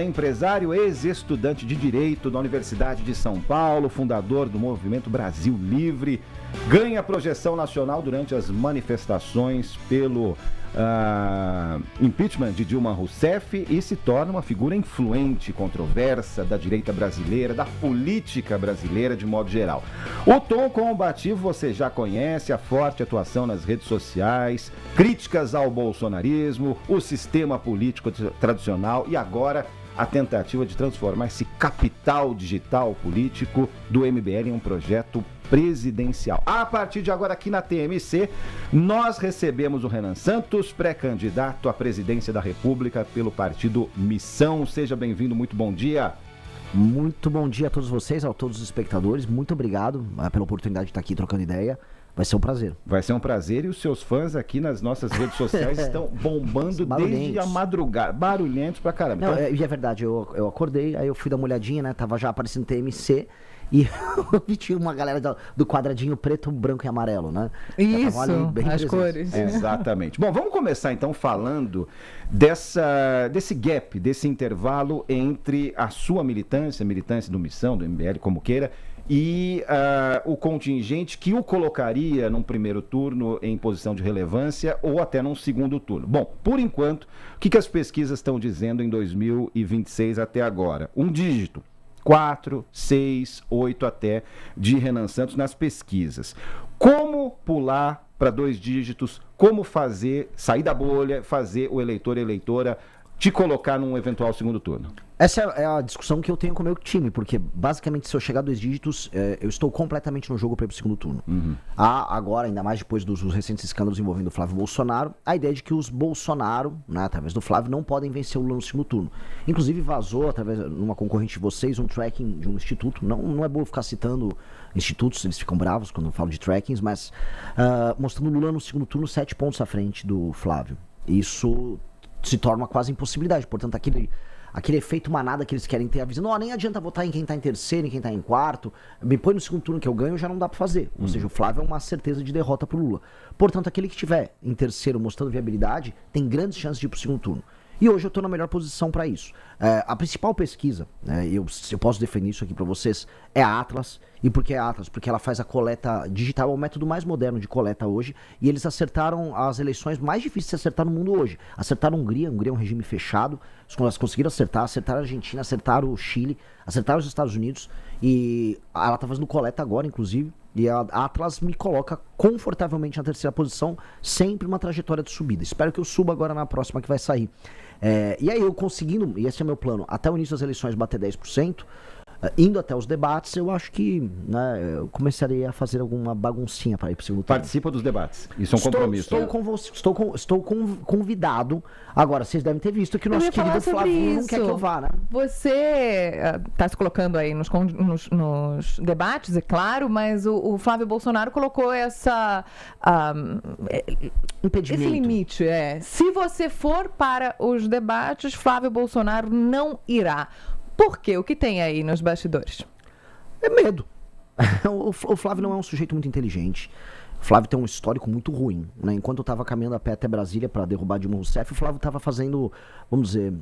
Empresário, ex-estudante de Direito da Universidade de São Paulo, fundador do Movimento Brasil Livre, ganha projeção nacional durante as manifestações pelo impeachment de Dilma Rousseff e se torna uma figura influente, controversa da direita brasileira, da política brasileira de modo geral. O tom combativo você já conhece, a forte atuação nas redes sociais, críticas ao bolsonarismo, o sistema político tradicional e agora a tentativa de transformar esse capital digital político do MBL em um projeto presidencial. A partir de agora, aqui na TMC, nós recebemos o Renan Santos, pré-candidato à presidência da República pelo partido Missão. Seja bem-vindo, muito bom dia. Muito bom dia a todos vocês, a todos os espectadores. Muito obrigado pela oportunidade de estar aqui trocando ideia. Vai ser um prazer. Vai ser um prazer e os seus fãs aqui nas nossas redes sociais estão bombando desde a madrugada. Barulhentos pra caramba. Não, e é verdade, eu acordei, aí eu fui dar uma olhadinha, né? Tava já aparecendo TMC e eu vi tinha uma galera do quadradinho preto, branco e amarelo, né? Isso, as cores. Exatamente. Bom, vamos começar então falando desse gap, desse intervalo entre a sua militância do Missão, do MBL, como queira, e o contingente que o colocaria num primeiro turno em posição de relevância ou até num segundo turno. Bom, por enquanto, o que as pesquisas estão dizendo em 2026 até agora? Um dígito, 4, 6, 8 até, de Renan Santos nas pesquisas. Como pular para 2 dígitos? Como sair da bolha, fazer o eleitor e eleitora te colocar num eventual segundo turno? Essa é a discussão que eu tenho com o meu time, porque basicamente se eu chegar a 2 dígitos, eu estou completamente no jogo para ir pro segundo turno. Há agora, ainda mais depois dos recentes escândalos envolvendo o Flávio Bolsonaro, a ideia de que os Bolsonaro, né, através do Flávio, não podem vencer o Lula no segundo turno. Inclusive vazou, através de uma concorrente de vocês, um tracking de um instituto. Não é bom ficar citando institutos, eles ficam bravos quando eu falo de trackings, mas mostrando o Lula no segundo turno 7 pontos à frente do Flávio. Isso se torna uma quase impossibilidade, portanto aquele efeito manada que eles querem ter, avisando, nem adianta votar em quem tá em terceiro, em quem tá em quarto, me põe no segundo turno que eu ganho, já não dá pra fazer. Ou seja, o Flávio é uma certeza de derrota pro Lula. Portanto, aquele que estiver em terceiro mostrando viabilidade, tem grandes chances de ir pro segundo turno. E hoje eu tô na melhor posição para isso. A principal pesquisa, eu posso definir isso aqui para vocês, é a Atlas. E por que a Atlas? Porque ela faz a coleta digital, é o método mais moderno de coleta hoje, e eles acertaram as eleições mais difíceis de se acertar no mundo hoje. Acertaram a Hungria é um regime fechado, elas conseguiram acertaram a Argentina, acertaram o Chile, acertaram os Estados Unidos, e ela tá fazendo coleta agora, inclusive, e a Atlas me coloca confortavelmente na terceira posição, sempre uma trajetória de subida. Espero que eu suba agora na próxima que vai sair. E aí eu conseguindo, e esse é meu plano, até o início das eleições bater 10%, indo até os debates, eu acho que eu começaria a fazer alguma baguncinha para ir para o segundo turno. Participa dos debates, isso é um compromisso. Estou convidado. Agora, vocês devem ter visto que o nosso querido Flávio não quer que eu vá, né? Você está se colocando aí nos debates, é claro, mas o Flávio Bolsonaro colocou impedimento. Esse limite. Se você for para os debates, Flávio Bolsonaro não irá. Por quê? O que tem aí nos bastidores? É medo. O Flávio não é um sujeito muito inteligente. O Flávio tem um histórico muito ruim, né? Enquanto eu estava caminhando a pé até Brasília para derrubar Dilma Rousseff, o Flávio estava fazendo, vamos dizer,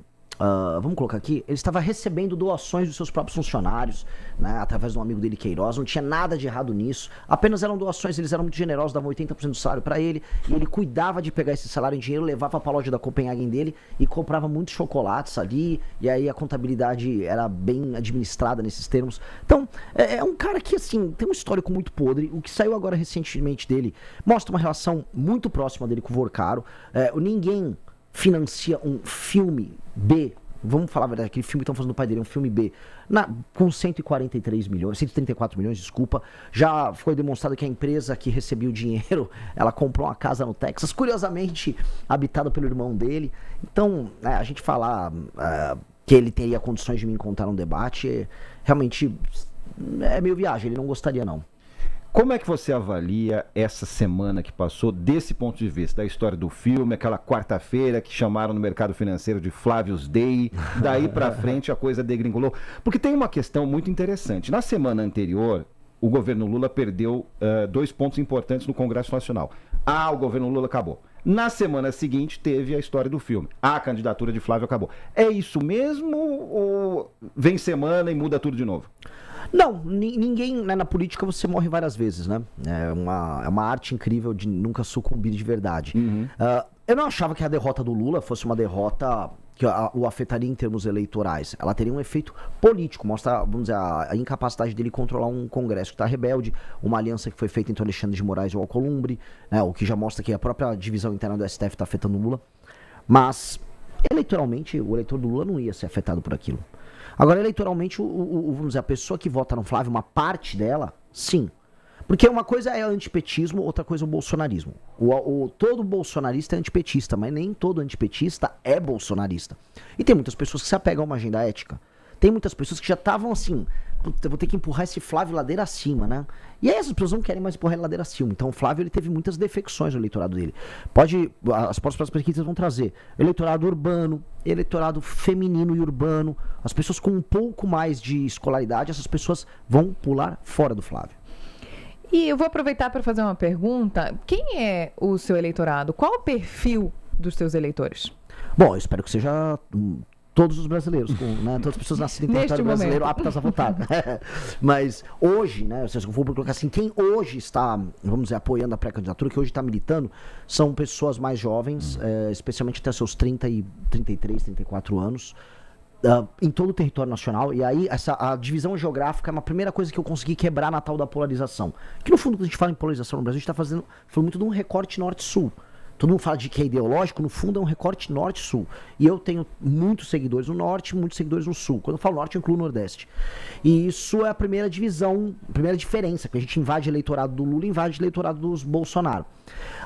vamos colocar aqui, ele estava recebendo doações dos seus próprios funcionários, né, através de um amigo dele, Queiroz. Não tinha nada de errado nisso, apenas eram doações, eles eram muito generosos, davam 80% do salário para ele, e ele cuidava de pegar esse salário em dinheiro, levava para a loja da Copenhagen dele e comprava muitos chocolates ali, e aí a contabilidade era bem administrada nesses termos. Então, é um cara que, assim, tem um histórico muito podre. O que saiu agora recentemente dele mostra uma relação muito próxima dele com o Vorcaro. Ninguém financia um filme B, vamos falar a verdade, aquele filme que estão fazendo do pai dele, um filme B, com 134 milhões, desculpa. Já foi demonstrado que a empresa que recebia o dinheiro, ela comprou uma casa no Texas, curiosamente habitada pelo irmão dele. Então, a gente falar que ele teria condições de me encontrar num debate, realmente é meio viagem, ele não gostaria não. Como é que você avalia essa semana que passou desse ponto de vista? Da história do filme, aquela quarta-feira que chamaram no mercado financeiro de Flávio's Day, daí pra frente a coisa degringolou. Porque tem uma questão muito interessante. Na semana anterior, o governo Lula perdeu 2 pontos importantes no Congresso Nacional. O governo Lula acabou. Na semana seguinte teve a história do filme. A candidatura de Flávio acabou. É isso mesmo ou vem semana e muda tudo de novo? Não, ninguém, né, na política você morre várias vezes, né? É uma arte incrível de nunca sucumbir de verdade. Eu não achava que a derrota do Lula fosse uma derrota que o afetaria em termos eleitorais. Ela teria um efeito político, mostra, vamos dizer, a incapacidade dele controlar um Congresso que está rebelde, uma aliança que foi feita entre Alexandre de Moraes e o Alcolumbre, né, o que já mostra que a própria divisão interna do STF está afetando o Lula. Mas, eleitoralmente, o eleitor do Lula não ia ser afetado por aquilo. Agora, eleitoralmente, vamos dizer, a pessoa que vota no Flávio, uma parte dela, sim. Porque uma coisa é antipetismo, outra coisa é o bolsonarismo. Todo bolsonarista é antipetista, mas nem todo antipetista é bolsonarista. E tem muitas pessoas que se apegam a uma agenda ética. Tem muitas pessoas que já estavam assim, eu vou ter que empurrar esse Flávio ladeira acima, né? E aí essas pessoas não querem mais empurrar ele ladeira acima. Então o Flávio, ele teve muitas defecções no eleitorado dele. As próximas pesquisas vão trazer eleitorado urbano, eleitorado feminino e urbano. As pessoas com um pouco mais de escolaridade, essas pessoas vão pular fora do Flávio. E eu vou aproveitar para fazer uma pergunta. Quem é o seu eleitorado? Qual o perfil dos seus eleitores? Bom, eu espero que seja todos os brasileiros, né? Todas as pessoas nascidas em território brasileiro aptas a votar. Mas hoje, né, se eu for colocar assim, quem hoje está, vamos dizer, apoiando a pré-candidatura, que hoje está militando, são pessoas mais jovens, especialmente até seus 33, 34 anos, em todo o território nacional. E aí a divisão geográfica é uma primeira coisa que eu consegui quebrar na tal da polarização. Que no fundo, quando a gente fala em polarização no Brasil, a gente está falando muito de um recorte norte-sul. Todo mundo fala de que é ideológico, no fundo é um recorte norte-sul. E eu tenho muitos seguidores no norte e muitos seguidores no sul. Quando eu falo norte, eu incluo o nordeste. E isso é a primeira divisão, a primeira diferença, que a gente invade o eleitorado do Lula e invade o eleitorado dos Bolsonaro.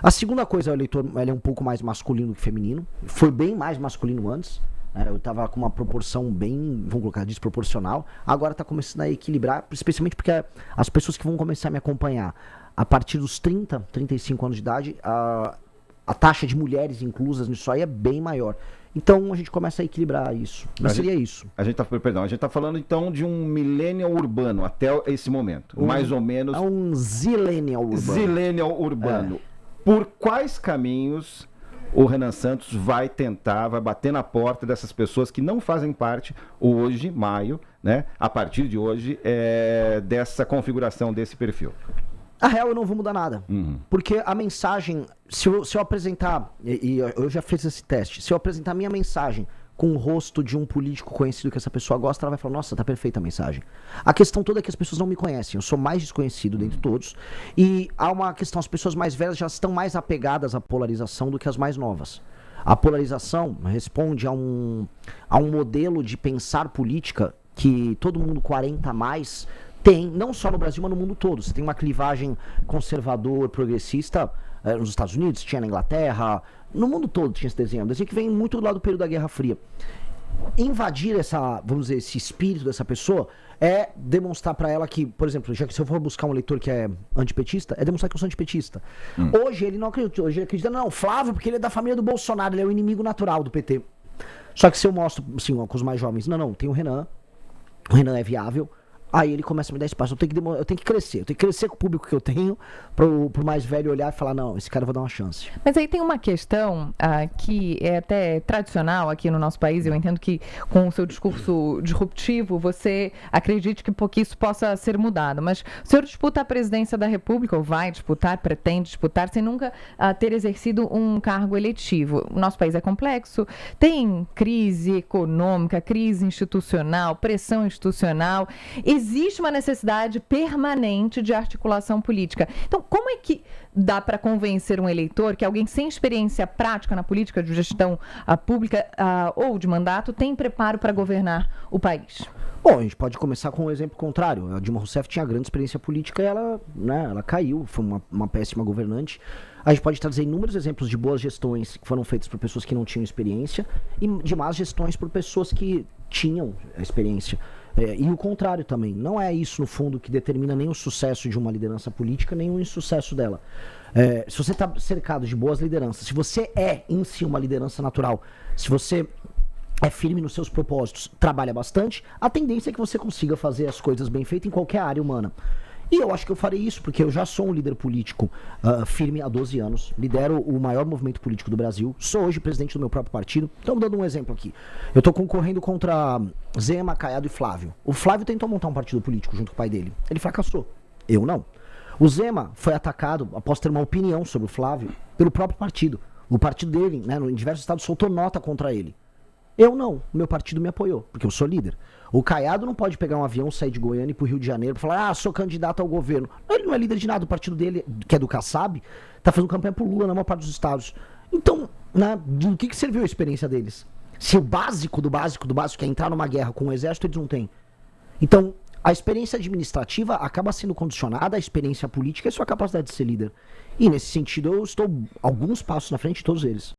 A segunda coisa, o eleitor ele é um pouco mais masculino do que feminino. Foi bem mais masculino antes. Eu estava com uma proporção bem, vamos colocar, desproporcional. Agora está começando a equilibrar, especialmente porque as pessoas que vão começar a me acompanhar a partir dos 30, 35 anos de idade, a taxa de mulheres inclusas nisso aí é bem maior. Então a gente começa a equilibrar isso. Mas seria isso. A gente está falando então de um millennial urbano até esse momento. Mais ou menos. É um zillennial urbano. Zillennial urbano. Por quais caminhos o Renan Santos vai bater na porta dessas pessoas que não fazem parte hoje, maio, né? A partir de hoje, dessa configuração desse perfil? A real, eu não vou mudar nada. Porque a mensagem, se eu apresentar, e eu já fiz esse teste, se eu apresentar a minha mensagem com o rosto de um político conhecido que essa pessoa gosta, ela vai falar, nossa, tá perfeita a mensagem. A questão toda é que as pessoas não me conhecem, eu sou mais desconhecido dentre todos, e há uma questão, as pessoas mais velhas já estão mais apegadas à polarização do que as mais novas. A polarização responde a um modelo de pensar política que todo mundo 40 a mais tem, não só no Brasil, mas no mundo todo. Você tem uma clivagem conservador, progressista, nos Estados Unidos, tinha na Inglaterra, no mundo todo tinha esse desenho. Um desenho que vem muito do lado do período da Guerra Fria. Invadir vamos dizer, esse espírito dessa pessoa é demonstrar pra ela que, por exemplo, já que se eu for buscar um eleitor que é antipetista, é demonstrar que eu sou antipetista. Hoje ele não acredita, hoje ele acredita, não, Flávio, porque ele é da família do Bolsonaro, ele é o inimigo natural do PT. Só que se eu mostro, assim, com os mais jovens, não, tem o Renan é viável. Aí ele começa a me dar espaço. Eu tenho que crescer com o público que eu tenho, pro mais velho olhar e falar, não, esse cara eu vou dar uma chance. Mas aí tem uma questão que é até tradicional aqui no nosso país. Eu entendo que com o seu discurso disruptivo você acredite que isso possa ser mudado. Mas o senhor disputa a presidência da República, ou vai disputar, pretende disputar, sem nunca ter exercido um cargo eletivo. O nosso país é complexo, tem crise econômica, crise institucional, pressão institucional. Existe uma necessidade permanente de articulação política. Então, como é que dá para convencer um eleitor que alguém sem experiência prática na política de gestão pública ou de mandato tem preparo para governar o país? Bom, a gente pode começar com um exemplo contrário. A Dilma Rousseff tinha grande experiência política e ela caiu, foi uma péssima governante. A gente pode trazer inúmeros exemplos de boas gestões que foram feitas por pessoas que não tinham experiência e de más gestões por pessoas que tinham experiência. E o contrário também. Não é isso, no fundo, que determina nem o sucesso de uma liderança política, nem o insucesso dela. Se você está cercado de boas lideranças, se você é, em si, uma liderança natural, se você é firme nos seus propósitos, trabalha bastante, a tendência é que você consiga fazer as coisas bem feitas em qualquer área humana. E eu acho que eu farei isso, porque eu já sou um líder político firme há 12 anos, lidero o maior movimento político do Brasil, sou hoje presidente do meu próprio partido. Então, dando um exemplo aqui. Eu estou concorrendo contra Zema, Caiado e Flávio. O Flávio tentou montar um partido político junto com o pai dele. Ele fracassou. Eu não. O Zema foi atacado, após ter uma opinião sobre o Flávio, pelo próprio partido. O partido dele, né, em diversos estados, soltou nota contra ele. Eu não. O meu partido me apoiou, porque eu sou líder. O Caiado não pode pegar um avião, sair de Goiânia e ir pro Rio de Janeiro pra falar, sou candidato ao governo. Ele não é líder de nada, o partido dele, que é do Kassab, tá fazendo campanha pro Lula na maior parte dos estados. Então, né, do que serviu a experiência deles? Se o básico do básico do básico é entrar numa guerra com o exército, eles não têm. Então, a experiência administrativa acaba sendo condicionada à experiência política e à sua capacidade de ser líder. E, nesse sentido, eu estou alguns passos na frente de todos eles.